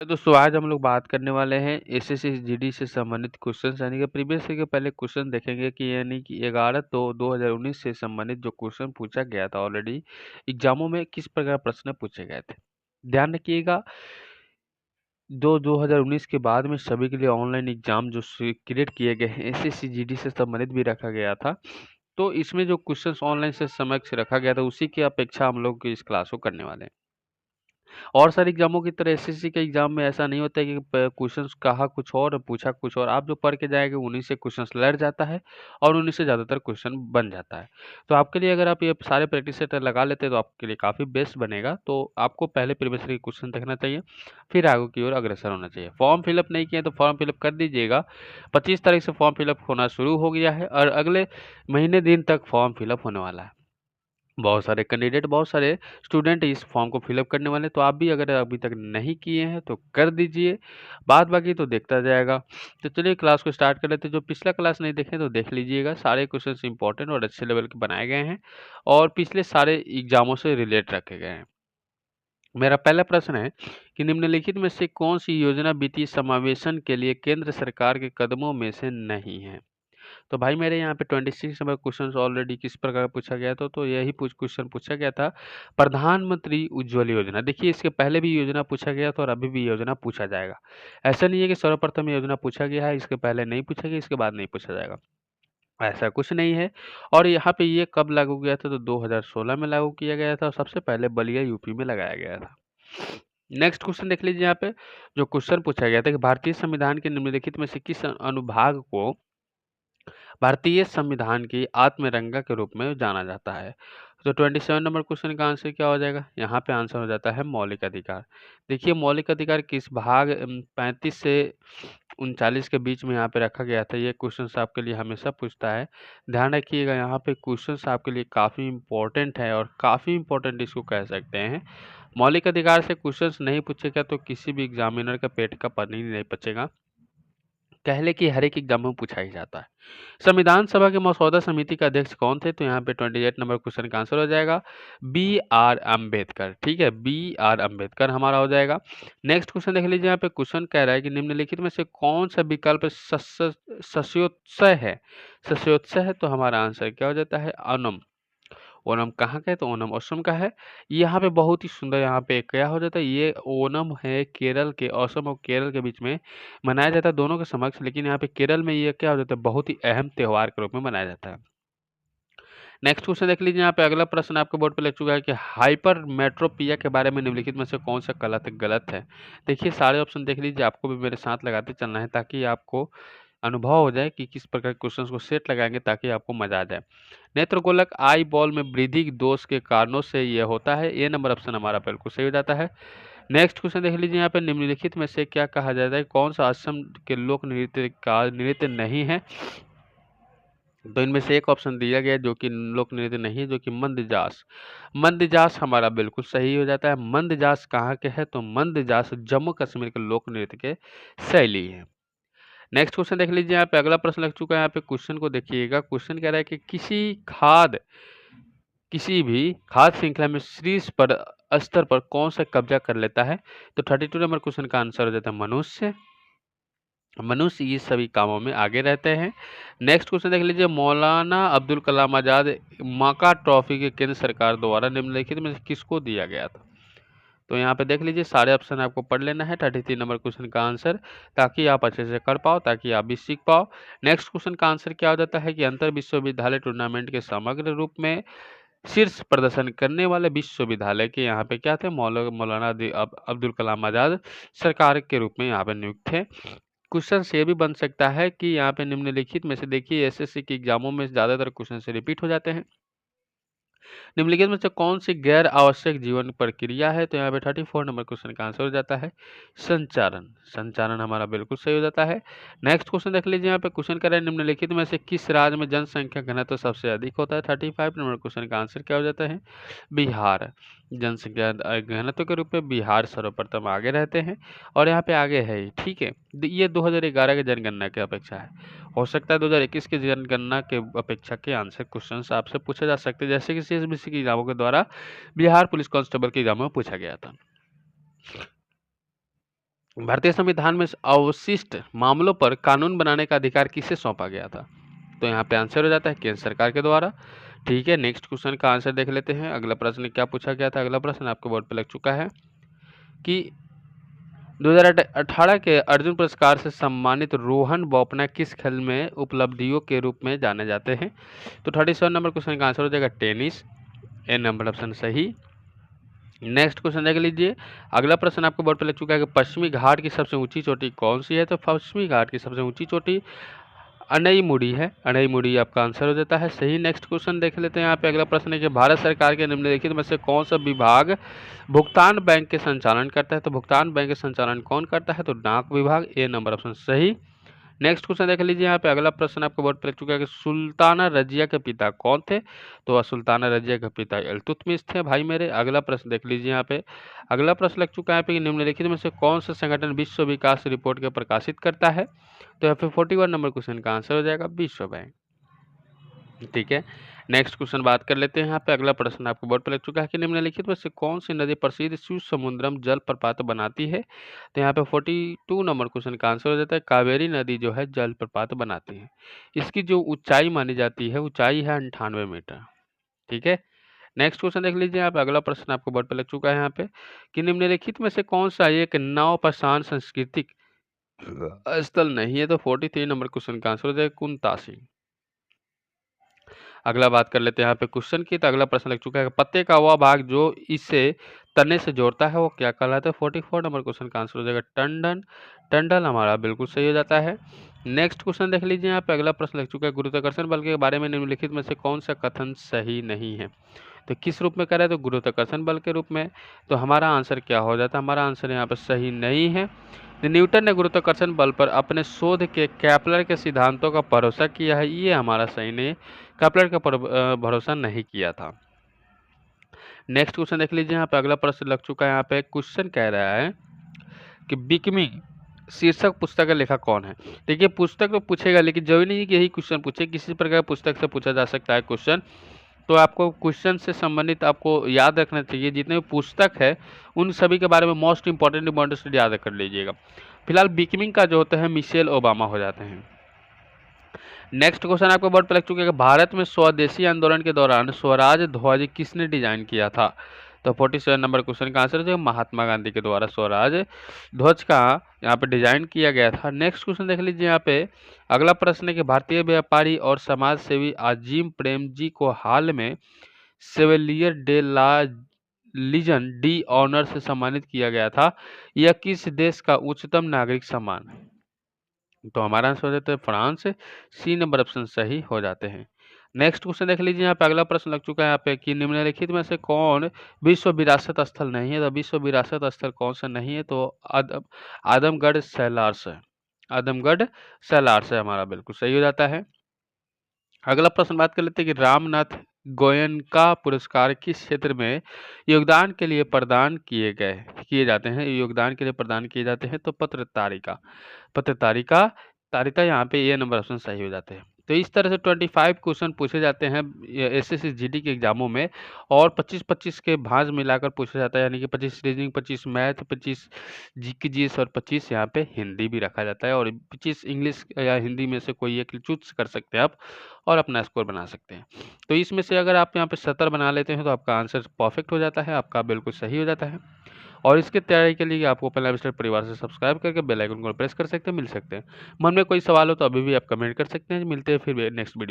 तो दोस्तों आज हम लोग बात करने वाले हैं एसएससी जीडी से संबंधित क्वेश्चन यानी कि प्रीवियस ईयर के पहले क्वेश्चन देखेंगे कि यानी कि 11/2/2019 से संबंधित जो क्वेश्चन पूछा गया था ऑलरेडी एग्जामों में किस प्रकार प्रश्न पूछे गए थे। ध्यान रखिएगा 2019 के बाद में सभी के लिए ऑनलाइन एग्जाम जो क्रिएट किए गए हैं एसएससी जीडी से संबंधित भी रखा गया था। तो इसमें जो क्वेश्चंस ऑनलाइन से समक्ष रखा गया था उसी की अपेक्षा हम लोग इस क्लास को करने वाले हैं। और सारे एग्जामों की तरह एसएससी के एग्जाम में ऐसा नहीं होता है कि क्वेश्चंस कहा कुछ और पूछा कुछ और। आप जो पढ़ के जाएंगे उन्हीं से क्वेश्चंस लड़ जाता है और उन्हीं से ज़्यादातर क्वेश्चन बन जाता है। तो आपके लिए अगर आप ये सारे प्रैक्टिस सेट लगा लेते हैं तो आपके लिए काफ़ी बेस्ट बनेगा। तो आपको पहले प्रीवियस ईयर के क्वेश्चन देखना चाहिए, फिर आगे की ओर अग्रसर होना चाहिए। फॉर्म फिलअप नहीं किए तो फॉर्म फिलअप कर दीजिएगा। 25 तारीख से फॉर्म फिलअप होना शुरू हो गया है और अगले महीने दिन तक फॉर्म फिलअप होने वाला है। बहुत सारे कैंडिडेट, बहुत सारे स्टूडेंट इस फॉर्म को फिलअप करने वाले हैं, तो आप भी अगर अभी तक नहीं किए हैं तो कर दीजिए, बाद बाकी तो देखता जाएगा। तो चलिए क्लास को स्टार्ट कर लेते हैं। जो पिछला क्लास नहीं देखे तो देख लीजिएगा, सारे क्वेश्चंस इंपॉर्टेंट और अच्छे लेवल के बनाए गए हैं और पिछले सारे एग्जामों से रिलेट रखे गए हैं। मेरा पहला प्रश्न है कि निम्नलिखित में से कौन सी योजना वित्तीय समावेशन के लिए केंद्र सरकार के कदमों में से नहीं है। तो भाई मेरे यहाँ पे 26 नंबर क्वेश्चन ऑलरेडी किस प्रकार पूछा गया था, तो यही क्वेश्चन पूछा गया था प्रधानमंत्री उज्ज्वल योजना। देखिए इसके पहले भी योजना पूछा गया था और अभी भी योजना पूछा जाएगा। ऐसा नहीं है कि सर्वप्रथम योजना पूछा गया है, इसके पहले नहीं पूछा गया, इसके बाद नहीं पूछा जाएगा, ऐसा कुछ नहीं है। और यहाँ पे ये कब लागू किया था, तो 2016 में लागू किया गया था और सबसे पहले बलिया यूपी में लगाया गया था। नेक्स्ट क्वेश्चन देख लीजिए। यहाँ पे जो क्वेश्चन पूछा गया था कि भारतीय संविधान के निम्नलिखित में से किस अनुभाग को भारतीय संविधान की आत्मरंगा के रूप में जाना जाता है। तो 27 नंबर क्वेश्चन का आंसर क्या हो जाएगा, यहाँ पे आंसर हो जाता है मौलिक अधिकार। देखिए मौलिक अधिकार किस भाग 35 से 39 के बीच में यहाँ पे रखा गया था, ये क्वेश्चन आपके लिए हमेशा पूछता है। ध्यान रखिएगा यहाँ पे क्वेश्चन आपके लिए काफ़ी इंपॉर्टेंट है और काफ़ी इंपॉर्टेंट इसको कह सकते हैं। मौलिक अधिकार से क्वेश्चंस नहीं पूछेगा तो किसी भी एग्जामिनर का पेट का पानी नहीं बचेगा। कह ले कि हर एक एग्जाम में पूछा ही जाता है। संविधान सभा के मसौदा समिति के अध्यक्ष कौन थे, तो यहाँ पे 28 नंबर क्वेश्चन का आंसर हो जाएगा बी आर अम्बेडकर। ठीक है, बी आर अम्बेडकर हमारा हो जाएगा। नेक्स्ट क्वेश्चन देख लीजिए। यहाँ पे क्वेश्चन कह रहा है कि निम्नलिखित में से कौन सा विकल्प सस्योत्सय है। सस्योत्सय है तो हमारा आंसर क्या हो जाता है ओनम। ओनम कहाँ का है, तो ओनम असम का है। यहाँ पे बहुत ही सुंदर यहाँ पे क्या हो जाता है, ये ओनम है केरल के, असम और केरल के बीच में मनाया जाता है दोनों के समक्ष, लेकिन यहाँ पे केरल में ये क्या हो जाता है, बहुत ही अहम त्योहार के रूप में मनाया जाता है। नेक्स्ट क्वेश्चन देख लीजिए। यहाँ पे अगला प्रश्न आपके बोर्ड पे लग चुका है कि हाइपर मेट्रोपिया के बारे में निम्नलिखित में से कौन सा गलत है। देखिए सारे ऑप्शन देख लीजिए, आपको भी मेरे साथ लगाते चलना है ताकि आपको अनुभव हो जाए कि किस प्रकार क्वेश्चंस को सेट लगाएंगे ताकि आपको मजा आ जाए। नेत्रगोलक आई बॉल में वृद्धि दोष के कारणों से ये होता है, ए नंबर ऑप्शन हमारा बिल्कुल सही हो जाता है। नेक्स्ट क्वेश्चन देख लीजिए। यहाँ पे निम्नलिखित में से क्या कहा जाता है, कौन सा असम के लोक नृत्य का नृत्य नहीं है। तो इनमें से एक ऑप्शन दिया गया जो कि लोक नृत्य नहीं है, जो कि मंदजास। मंदजास हमारा बिल्कुल सही हो जाता है। मंदजास कहाँ के है, तो मंदजास जम्मू कश्मीर के लोक नृत्य के शैली है। नेक्स्ट क्वेश्चन देख लीजिए। यहाँ पे अगला प्रश्न लग चुका है, यहाँ पे क्वेश्चन को देखिएगा। क्वेश्चन कह रहा है कि किसी भी खाद्य श्रृंखला में शीर्ष पर स्तर पर कौन सा कब्जा कर लेता है। तो 32 नंबर क्वेश्चन का आंसर हो जाता है मनुष्य। मनुष्य ये सभी कामों में आगे रहते हैं। नेक्स्ट क्वेश्चन देख लीजिए। मौलाना अब्दुल कलाम आजाद माका ट्रॉफी के केंद्र सरकार द्वारा निम्नलिखित में से किसको दिया गया था। तो यहाँ पे देख लीजिए, सारे ऑप्शन आपको पढ़ लेना है 33 नंबर क्वेश्चन का आंसर, ताकि आप अच्छे से कर पाओ, ताकि आप भी सीख पाओ। नेक्स्ट क्वेश्चन का आंसर क्या हो जाता है कि अंतर विश्वविद्यालय टूर्नामेंट के समग्र रूप में शीर्ष प्रदर्शन करने वाले विश्वविद्यालय के यहाँ पे क्या थे, मौलाना अब्दुल कलाम आजाद सरकार के रूप में यहाँ पे नियुक्त थे। क्वेश्चन ये भी बन सकता है कि यहाँ पे निम्नलिखित में से देखिए एसएससी के एग्जामों में ज़्यादातर क्वेश्चन से रिपीट हो जाते हैं। निम्नलिखित में से कौन सी गैर आवश्यक जीवन प्रक्रिया है, तो यहाँ पे 34 नंबर क्वेश्चन का आंसर हो जाता है संचारण। संचारण हमारा बिल्कुल सही हो जाता है। नेक्स्ट क्वेश्चन देख लीजिए। यहाँ पे क्वेश्चन कर रहे हैं निम्नलिखित में से किस राज्य में जनसंख्या घनत्व सबसे अधिक होता है। 35 नंबर क्वेश्चन का आंसर क्या हो जाता है बिहार। जनसंख्या घनत्व के रूप में बिहार सर्वप्रथम आगे रहते हैं और यहाँ पे आगे है ही। ठीक है, ये 2011 के जनगणना की अपेक्षा है। हो सकता है 2021 की जनगणना के अपेक्षा के आंसर क्वेश्चंस आपसे पूछे जा सकते हैं, जैसे कि सीएसबीसी के एग्जामों के द्वारा बिहार पुलिस कांस्टेबल के एग्जाम में पूछा गया था। भारतीय संविधान में अवशिष्ट मामलों पर कानून बनाने का अधिकार किसे सौंपा गया था? तो यहाँ पे आंसर हो जाता है केंद्र सरकार के द्वारा। ठीक है, नेक्स्ट क्वेश्चन का आंसर देख लेते हैं। अगला प्रश्न क्या पूछा गया था? अगला प्रश्न आपके बोर्ड पे लग चुका है कि 2018 के अर्जुन पुरस्कार से सम्मानित रोहन बोपन्ना किस खेल में उपलब्धियों के रूप में जाने जाते हैं? तो 37 नंबर क्वेश्चन का आंसर हो जाएगा टेनिस। ए नंबर ऑप्शन सही। नेक्स्ट क्वेश्चन देख लीजिए। अगला प्रश्न आपको बोर्ड पर लग चुका है कि पश्चिमी घाट की सबसे ऊंची चोटी कौन सी है? तो पश्चिमी घाट की सबसे ऊंची चोटी अनईमुड़ी है। अनईमुड़ी आपका आंसर हो जाता है सही। नेक्स्ट क्वेश्चन देख लेते हैं। यहाँ पे अगला प्रश्न है कि भारत सरकार के निम्नलिखित में से कौन सा विभाग भुगतान बैंक के संचालन करता है? तो भुगतान बैंक के संचालन कौन करता है? तो डाक विभाग। ए नंबर ऑप्शन सही। नेक्स्ट क्वेश्चन देख लीजिए। यहाँ पे अगला प्रश्न आपको बोर्ड पर लग चुका है कि सुल्ताना रजिया के पिता कौन थे? तो सुल्ताना रजिया के पिता इल्तुतमिश थे भाई मेरे। अगला प्रश्न देख लीजिए। यहाँ पे अगला प्रश्न लग चुका है कि निम्नलिखित में से कौन सा संगठन विश्व विकास रिपोर्ट के प्रकाशित करता है? तो यहाँ पे 41 नंबर क्वेश्चन का आंसर हो जाएगा विश्व बैंक। ठीक है, नेक्स्ट क्वेश्चन बात कर लेते हैं। यहाँ पे अगला प्रश्न आपको बोर्ड पर लग चुका है कि निम्नलिखित में से कौन सी नदी प्रसिद्ध शिव समुद्रम जल प्रपात बनाती है? तो यहाँ पे 42 नंबर क्वेश्चन का आंसर हो जाता है कावेरी नदी जो है जल प्रपात बनाती है। इसकी जो ऊंचाई मानी जाती है ऊंचाई है 98 मीटर। ठीक है, नेक्स्ट क्वेश्चन देख लीजिए। यहाँ पे अगला प्रश्न आपको बोर्ड पर लग चुका है यहाँ पे कि निम्नलिखित में से कौन सा एक नव पाषाण सांस्कृतिक स्थल नहीं है? तो 43 नंबर क्वेश्चन का आंसर हो जाएगा कुंतासी। अगला बात कर लेते हैं यहाँ पे क्वेश्चन की। तो अगला प्रश्न लग चुका है पत्ते का वह भाग जो इसे तने से जोड़ता है वो क्या कहलाता है? 44 नंबर क्वेश्चन का आंसर हो जाएगा टंडन। टंडल हमारा बिल्कुल सही हो जाता है। नेक्स्ट क्वेश्चन देख लीजिए। यहाँ पे अगला प्रश्न लग चुका है गुरुत्वाकर्षण बल के बारे में निम्नलिखित में से कौन सा कथन सही नहीं है? तो किस रूप में करें? तो गुरुत्वाकर्षण बल के रूप में। तो हमारा आंसर क्या हो जाता है? हमारा आंसर यहाँ पर सही नहीं है। न्यूटन ने गुरुत्वाकर्षण बल पर अपने शोध के कैपलर के सिद्धांतों का भरोसा किया है, ये हमारा सही नहीं है। कैपलर का भरोसा नहीं किया था। नेक्स्ट क्वेश्चन देख लीजिए। यहाँ पे अगला प्रश्न लग चुका है। यहाँ पे क्वेश्चन कह रहा है कि बिकमिंग शीर्षक पुस्तक का लेखक कौन है? देखिए पुस्तक तो पूछेगा लेकिन जरूरी नहीं है कि यही क्वेश्चन पूछे, किसी प्रकार पुस्तक से पूछा जा सकता है क्वेश्चन। तो आपको क्वेश्चन से संबंधित आपको याद रखना चाहिए, जितने भी पुस्तक है उन सभी के बारे में मोस्ट इंपॉर्टेंट याद कर लीजिएगा। फिलहाल बिकमिंग का जो होता है मिशेल ओबामा हो जाते हैं। नेक्स्ट क्वेश्चन आपको बोर्ड पर लग चुका है कि भारत में स्वदेशी आंदोलन के दौरान स्वराज ध्वज किसने डिजाइन किया था? तो 47 नंबर क्वेश्चन का आंसर जो महात्मा गांधी के द्वारा स्वराज ध्वज का यहाँ पे डिजाइन किया गया था। नेक्स्ट क्वेश्चन देख लीजिए। यहाँ पे अगला प्रश्न है कि भारतीय व्यापारी और समाज सेवी अजीम प्रेम जी को हाल में Chevalier de la Legion d' Honneur से सम्मानित किया गया था। यह किस देश का उच्चतम नागरिक सम्मान है? तो हमारा आंसर हो जाता है फ्रांस। सी नंबर ऑप्शन सही हो जाते हैं। नेक्स्ट क्वेश्चन देख लीजिए। यहाँ पे अगला प्रश्न लग चुका है यहाँ पे कि निम्नलिखित में से कौन विश्व विरासत स्थल नहीं है? तो विश्व विरासत स्थल कौन सा नहीं है? तो आदमगढ़ सैलार्स है। आदमगढ़ सैलार्स है हमारा बिल्कुल सही हो जाता है। अगला प्रश्न बात कर लेते हैं कि रामनाथ गोयनका पुरस्कार किस क्षेत्र में योगदान के लिए प्रदान किए जाते हैं? योगदान के लिए प्रदान किए जाते हैं तो पत्रकारिता तारिता यहाँ पे ए नंबर ऑप्शन सही हो जाते हैं। तो इस तरह से 25 क्वेश्चन पूछे जाते हैं एसएससी जीडी के एग्जामों में, और 25-25 के भांज मिलाकर पूछा जाता है, यानी कि 25 रीजनिंग, 25 मैथ, 25 जीके जीएस और 25 यहाँ पे हिंदी भी रखा जाता है, और 25 इंग्लिश या हिंदी में से कोई एक चूज कर सकते हैं आप और अपना स्कोर बना सकते हैं। तो इसमें से अगर आप यहाँ पे 70 बना लेते हैं तो आपका आंसर परफेक्ट हो जाता है, आपका बिल्कुल सही हो जाता है। और इसकी तैयारी के लिए आपको पहले विस्तार परिवार से सब्सक्राइब करके बेल आइकन को प्रेस कर सकते हैं, मिल सकते हैं। मन में कोई सवाल हो तो अभी भी आप कमेंट कर सकते हैं। मिलते हैं फिर नेक्स्ट वीडियो।